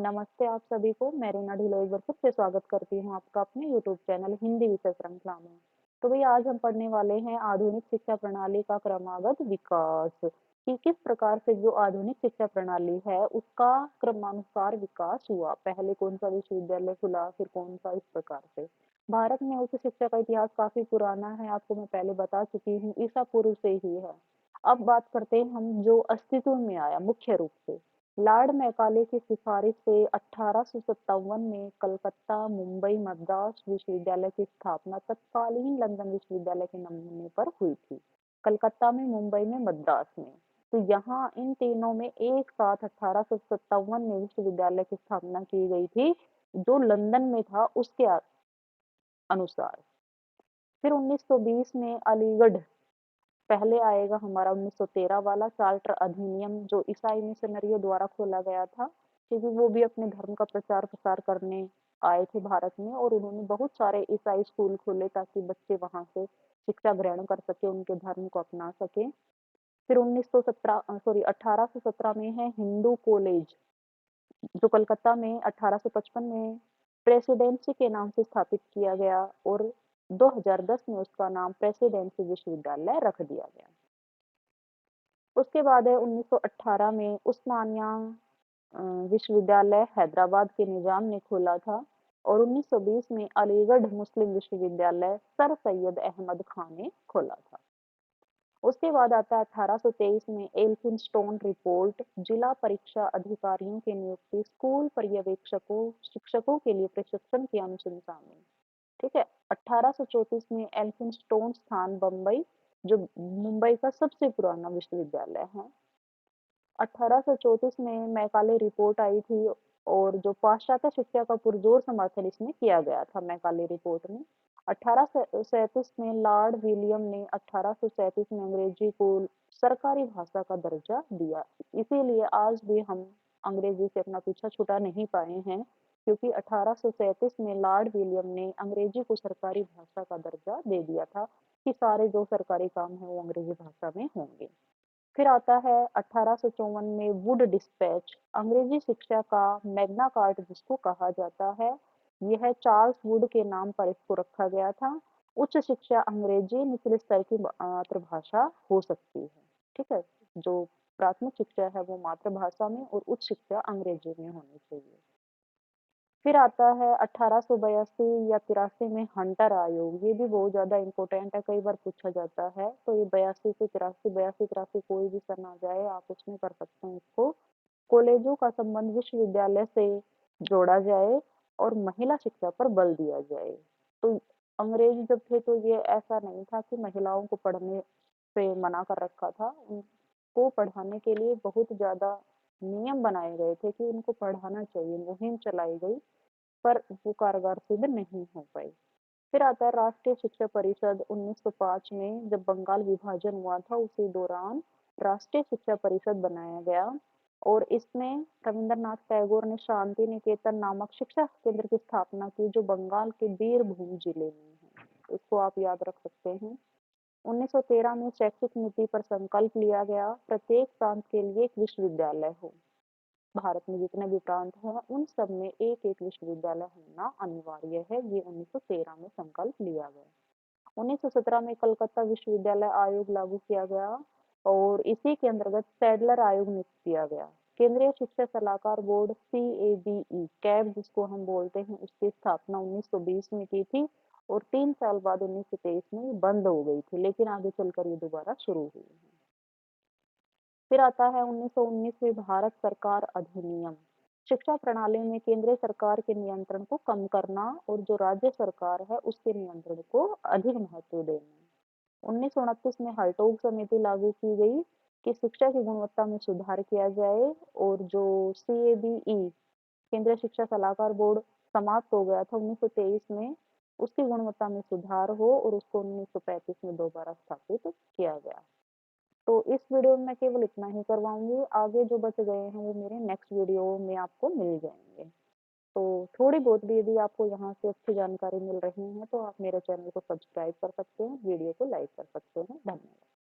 नमस्ते आप सभी को। मैं रीना ढिल्लों एक बार फिर से स्वागत करती हूँ आपका अपने यूट्यूब चैनल हिंदी विषय श्रृंखला में। तो भैया आज हम पढ़ने वाले हैं आधुनिक शिक्षा प्रणाली का क्रमागत विकास, कि किस प्रकार से जो आधुनिक शिक्षा प्रणाली है उसका क्रमानुसार विकास हुआ। पहले कौन सा विश्वविद्यालय खुला, फिर कौन सा, इस प्रकार से। भारत में उच्च शिक्षा का इतिहास काफी पुराना है, आपको मैं पहले बता चुकी हूँ, ईसा पूर्व से ही है। अब बात करते हैं हम जो अस्तित्व में आया मुख्य रूप से। लॉर्ड मैकाले की सिफारिश से 1857 में कलकत्ता, मुंबई, मद्रास विश्वविद्यालय की स्थापना तत्कालीन लंदन विश्वविद्यालय के नमूने पर हुई थी। कलकत्ता में, मुंबई में, मद्रास में। तो यहाँ इन तीनों में एक साथ 1857 में विश्वविद्यालय की स्थापना की गई थी, जो लंदन में था उसके अनुसार। फिर 1920 में अलीगढ़, पहले आएगा हमारा 1913 वाला चार्टर अधिनियम, जो ईसाई मिशनरियों द्वारा खोला गया था, क्योंकि वो भी अपने धर्म का प्रचार प्रसार करने आए थे भारत में, और उन्होंने बहुत सारे ईसाई स्कूल खोले ताकि बच्चे वहां से शिक्षा ग्रहण कर सके, उनके धर्म को अपना सके। फिर 1817 में है हिंदू कॉलेज, जो कलकत्ता में 1855 में प्रेसिडेंसी के नाम से स्थापित किया गया, और 2010 में उसका नाम प्रेसिडेंसी विश्वविद्यालय रख दिया गया। उसके बाद है 1918 में उस्मानिया विश्वविद्यालय हैदराबाद के निजाम ने खोला था, और 1920 में अलीगढ़ मुस्लिम विश्वविद्यालय सर सैयद अहमद खान ने खोला था। उसके बाद आता है 1823 में एल्फिंस्टोन रिपोर्ट, जिला परीक्षा अधिकारियों की नियुक्ति, स्कूल पर्यवेक्षकों, शिक्षकों के लिए प्रशिक्षण की अनुशंसा में। ठीक है। 1834 में एल्फिंस्टोन स्थान बम्बई, जो मुंबई का सबसे पुराना विश्वविद्यालय है। 1834 में मैकाले रिपोर्ट आई थी, और जो पाश्चात्य शिक्षा का पुरजोर समर्थन इसमें किया गया था मैकाले रिपोर्ट में। 1837 में लॉर्ड विलियम ने 1837 में अंग्रेजी को सरकारी भाषा का दर्जा दिया। इसीलिए आज भी हम अंग्रेजी से अपना पीछा छुटा नहीं पाए हैं, क्योंकि 1837 में लॉर्ड विलियम ने अंग्रेजी को सरकारी भाषा का दर्जा दे दिया था, कि सारे जो सरकारी काम है वो अंग्रेजी भाषा में होंगे। फिर आता है 1854 में वुड डिस्पैच, अंग्रेजी शिक्षा का मैग्ना कार्ट जिसको कहा जाता है। यह चार्ल्स वुड के नाम पर इसको रखा गया था। उच्च शिक्षा अंग्रेजी निचले स्तर की मातृभाषा हो सकती है। ठीक है। जो प्राथमिक शिक्षा है वो मातृभाषा में, और उच्च शिक्षा अंग्रेजी में होनी चाहिए। फिर आता है 1882 या 83 में हंटर आयोग, ये भी बहुत ज्यादा इम्पोर्टेंट है, कई बार पूछा जाता है। तो ये 82 से 83, 82 83 कोई भी सन आ जाए आप उसमें कर सकते हैं इसको। कॉलेजों का संबंध विश्वविद्यालय से जोड़ा जाए, और महिला शिक्षा पर बल दिया जाए। तो अंग्रेज जब थे तो ये ऐसा नहीं था कि महिलाओं को पढ़ने से मना कर रखा था, उनको पढ़ाने के लिए बहुत ज्यादा नियम बनाए गए थे कि उनको पढ़ाना चाहिए, मुहिम चलाई गई, पर वो कारगर सिद्ध नहीं हो पाई। फिर आता है राष्ट्रीय शिक्षा परिषद 1905 में, जब बंगाल विभाजन हुआ था उसी दौरान राष्ट्रीय शिक्षा परिषद बनाया गया, और इसमें रविंद्रनाथ टैगोर ने शांति निकेतन नामक शिक्षा केंद्र की स्थापना की, जो बंगाल के बीरभूम जिले में है। इसको आप याद रख सकते हैं। 1913 में शैक्षिक नीति पर संकल्प लिया गया, प्रत्येक प्रांत के लिए एक विश्वविद्यालय हो। भारत में जितने भी प्रांत हैं उन सब में एक एक विश्वविद्यालय होना अनिवार्य है, ये 1913 में संकल्प लिया गया। 1917 में कलकत्ता विश्वविद्यालय आयोग लागू किया गया, और इसी के अंतर्गत सैडलर आयोग नियुक्त किया गया। केंद्रीय शिक्षा सलाहकार बोर्ड CABE, कैब जिसको हम बोलते हैं, उसकी स्थापना 1920 में की थी, और 3 साल बाद 1923 में ये बंद हो गई थी, लेकिन आगे चलकर ये दोबारा शुरू हुई है। फिर आता है 1919 में भारत सरकार अधिनियम, शिक्षा प्रणाली में केंद्रीय सरकार के नियंत्रण को कम करना, और जो राज्य सरकार है उसके नियंत्रण को अधिक महत्व देना। 1929 में हर्टोग समिति लागू की गई, कि शिक्षा की गुणवत्ता में सुधार किया जाए, और जो CABE केंद्रीय शिक्षा सलाहकार बोर्ड समाप्त हो गया था 1923 में, उसकी गुणवत्ता में सुधार हो, और उसको 1935 में दोबारा स्थापित किया गया। तो इस वीडियो में मैं केवल इतना ही करवाऊंगी, आगे जो बच गए हैं वो मेरे नेक्स्ट वीडियो में आपको मिल जाएंगे। तो थोड़ी बहुत भी यदि आपको यहाँ से अच्छी जानकारी मिल रही है तो आप मेरे चैनल को सब्सक्राइब कर सकते हैं, वीडियो को लाइक कर सकते हैं। धन्यवाद।